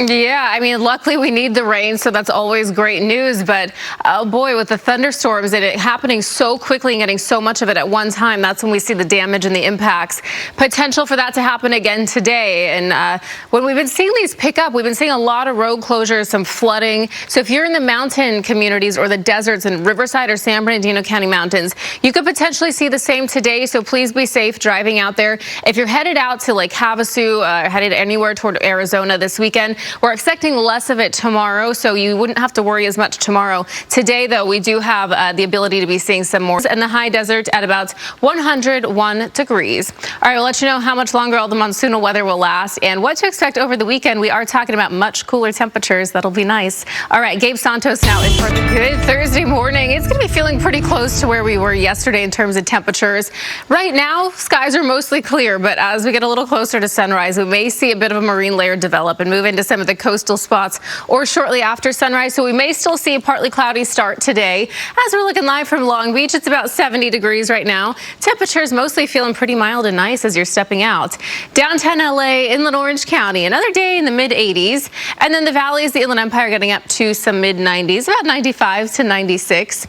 Yeah, I mean, luckily we need the rain, so that's always great news. But oh boy, with the thunderstorms and it happening so quickly and getting so much of it at one time, that's when we see the damage and the impacts. Potential for that to happen again today. And when we've been seeing these pick up, we've been seeing a lot of road closures, some flooding. So if you're in the mountain communities or the deserts in Riverside or San Bernardino County mountains, you could potentially see the same today. So please be safe driving out there. If you're headed out to Lake Havasu, headed anywhere toward Arizona this weekend, we're expecting less of it tomorrow, so you wouldn't have to worry as much tomorrow. Today, though, we do have the ability to be seeing some more in the high desert at about 101 degrees. All right, we'll let you know how much longer all the monsoonal weather will last and what to expect over the weekend. We are talking about much cooler temperatures. That'll be nice. All right, Gabe Santos now in for the good Thursday morning. It's going to be feeling pretty close to where we were yesterday in terms of temperatures. Right now, skies are mostly clear, but as we get a little closer to sunrise, we may see a bit of a marine layer develop and move into some of the coastal spots or shortly after sunrise. So we may still see a partly cloudy start today. As we're looking live from Long Beach, it's about 70 degrees right now. Temperatures mostly feeling pretty mild and nice as you're stepping out. Downtown LA, Inland Orange County, another day in the mid 80s. And then the valleys, the Inland Empire getting up to some mid 90s, about 95 to 96.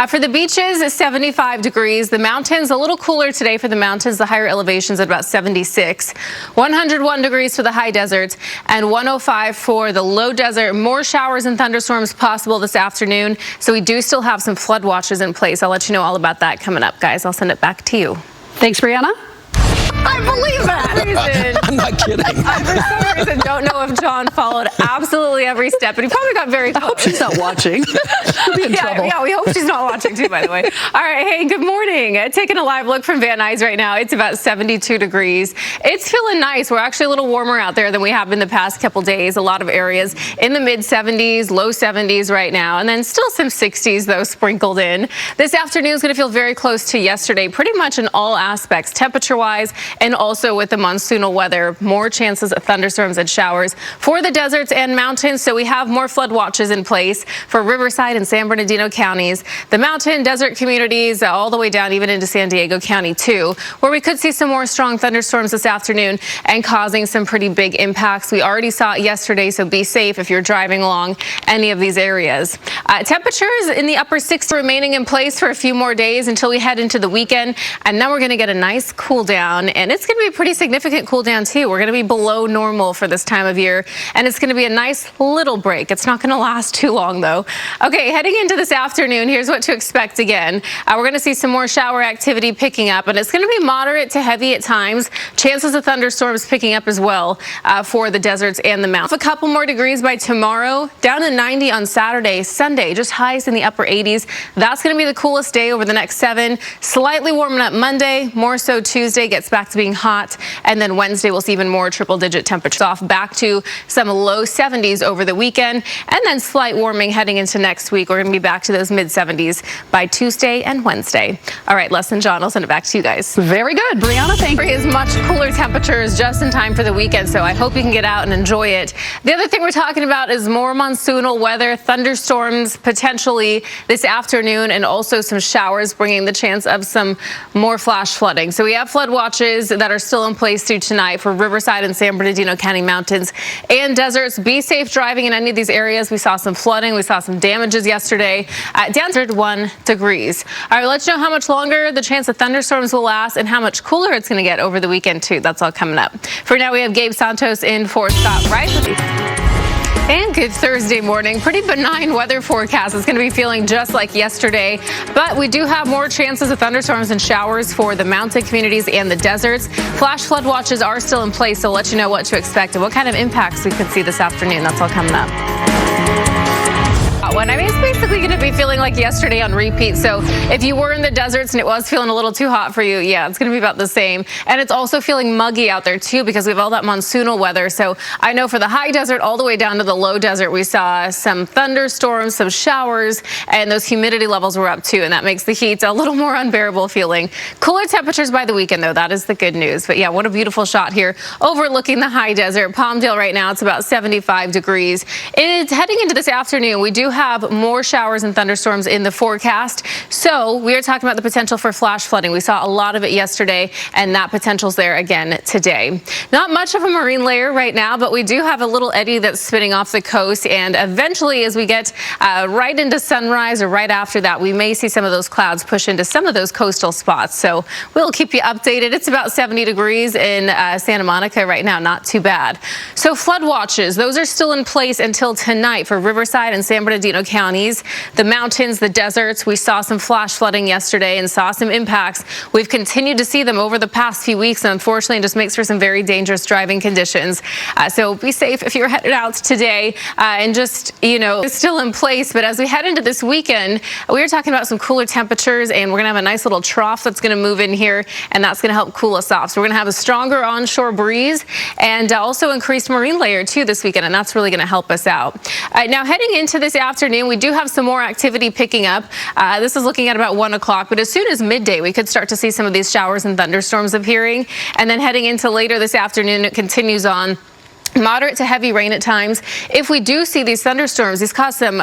For the beaches, 75 degrees. The mountains, a little cooler today for the mountains. The higher elevations at about 76. 101 degrees for the high desert and 105 for the low desert. More showers and thunderstorms possible this afternoon. So we do still have some flood watches in place. I'll let you know all about that coming up, guys. I'll send it back to you. Thanks, Brianna. I believe that. I'm not kidding. I, for some reason, don't know if John followed absolutely every step, but he probably got very close. I hope she's not watching. She'll be in trouble. Yeah, we hope she's not watching too, by the way. All right, hey, good morning. Taking a live look from Van Nuys right now. It's about 72 degrees. It's feeling nice. We're actually a little warmer out there than we have been the past couple days. A lot of areas in the mid 70s, low 70s right now, and then still some 60s, though, sprinkled in. This afternoon is going to feel very close to yesterday, pretty much in all aspects, temperature-wise, and also with the monsoonal weather. More chances of thunderstorms and showers for the deserts and mountains. So we have more flood watches in place for Riverside and San Bernardino counties, the mountain desert communities, all the way down even into San Diego County too, where we could see some more strong thunderstorms this afternoon and causing some pretty big impacts. We already saw it yesterday, so be safe if you're driving along any of these areas. Temperatures in the upper 60s remaining in place for a few more days until we head into the weekend, and then we're going to get a nice cool down. And it's going to be a pretty significant cool down too. We're going to be below normal for this time of year, and it's going to be a nice little break. It's not going to last too long though. Okay, heading into this afternoon, here's what to expect again. We're going to see some more shower activity picking up, and it's going to be moderate to heavy at times. Chances of thunderstorms picking up as well for the deserts and the mountains. A couple more degrees by tomorrow, down to 90 on Saturday. Sunday, just highs in the upper 80s. That's going to be the coolest day over the next 7. Slightly warming up Monday, more so Tuesday gets back to being hot, and then Wednesday we'll see even more triple-digit temperatures off back to some low 70s over the weekend, and then slight warming heading into next week. We're going to be back to those mid 70s by Tuesday and Wednesday. All right, Les and John, I'll send it back to you guys. Very good, Brianna. Thank you. Is much cooler temperatures just in time for the weekend, so I hope you can get out and enjoy it. The other thing we're talking about is more monsoonal weather, thunderstorms potentially this afternoon, and also some showers, bringing the chance of some more flash flooding. So we have flood watches that are still in place through tonight for Riverside and San Bernardino County mountains and deserts. Be safe driving in any of these areas. We saw some flooding. We saw some damages yesterday. Down to 1 degrees. All right, let's know how much longer the chance of thunderstorms will last and how much cooler it's going to get over the weekend too. That's all coming up. For now, we have Gabe Santos in for Scott Rice. And good Thursday morning. Pretty benign weather forecast. It's going to be feeling just like yesterday, but we do have more chances of thunderstorms and showers for the mountain communities and the deserts. Flash flood watches are still in place, so I'll let you know what to expect and what kind of impacts we could see this afternoon. That's all coming up. I mean, it's basically going to be feeling like yesterday on repeat. So if you were in the deserts and it was feeling a little too hot for you, yeah, it's going to be about the same. And it's also feeling muggy out there too because we have all that monsoonal weather. So I know for the high desert all the way down to the low desert, we saw some thunderstorms, some showers, and those humidity levels were up too. And that makes the heat a little more unbearable feeling. Cooler temperatures by the weekend though. That is the good news. But yeah, what a beautiful shot here overlooking the high desert. Palmdale right now, it's about 75 degrees. It's heading into this afternoon. We do have have more showers and thunderstorms in the forecast. So we are talking about the potential for flash flooding. We saw a lot of it yesterday, and that potential's there again today. Not much of a marine layer right now, but we do have a little eddy that's spinning off the coast, and eventually as we get right into sunrise or right after that, we may see some of those clouds push into some of those coastal spots. So we'll keep you updated. It's about 70 degrees in Santa Monica right now, not too bad. So flood watches, those are still in place until tonight for Riverside and San Bernardino counties. The mountains, the deserts, we saw some flash flooding yesterday and saw some impacts. We've continued to see them over the past few weeks, and unfortunately it just makes for some very dangerous driving conditions. So be safe if you're headed out today, and just, it's still in place. But as we head into this weekend, we were talking about some cooler temperatures, and we're gonna have a nice little trough that's gonna move in here, and that's gonna help cool us off. So we're gonna have a stronger onshore breeze and also increased marine layer too this weekend, and that's really gonna help us out. Now heading into this afternoon, we do have some more activity picking up. This is looking at about 1 o'clock, but as soon as midday, we could start to see some of these showers and thunderstorms appearing. And then heading into later this afternoon, it continues on. Moderate to heavy rain at times. If we do see these thunderstorms, these cause some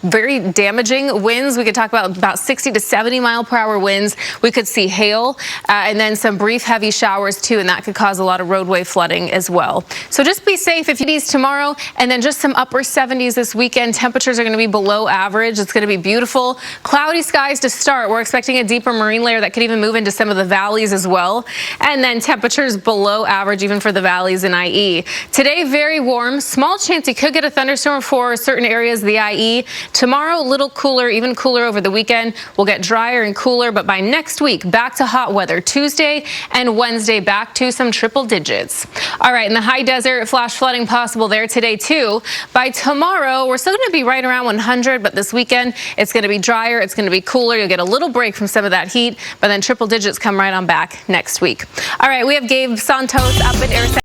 very damaging winds. We could talk about 60 to 70 mile per hour winds. We could see hail and then some brief heavy showers too, and that could cause a lot of roadway flooding as well. So just be safe if you need tomorrow, and then just some upper 70s this weekend. Temperatures are going to be below average. It's going to be beautiful. Cloudy skies to start. We're expecting a deeper marine layer that could even move into some of the valleys as well. And then temperatures below average even for the valleys in IE. Today, very warm. Small chance you could get a thunderstorm for certain areas of the IE. Tomorrow, a little cooler, even cooler over the weekend. We'll get drier and cooler, but by next week, back to hot weather. Tuesday and Wednesday, back to some triple digits. All right, in the high desert, flash flooding possible there today, too. By tomorrow, we're still going to be right around 100, but this weekend, it's going to be drier. It's going to be cooler. You'll get a little break from some of that heat, but then triple digits come right on back next week. All right, we have Gabe Santos up in Arizona.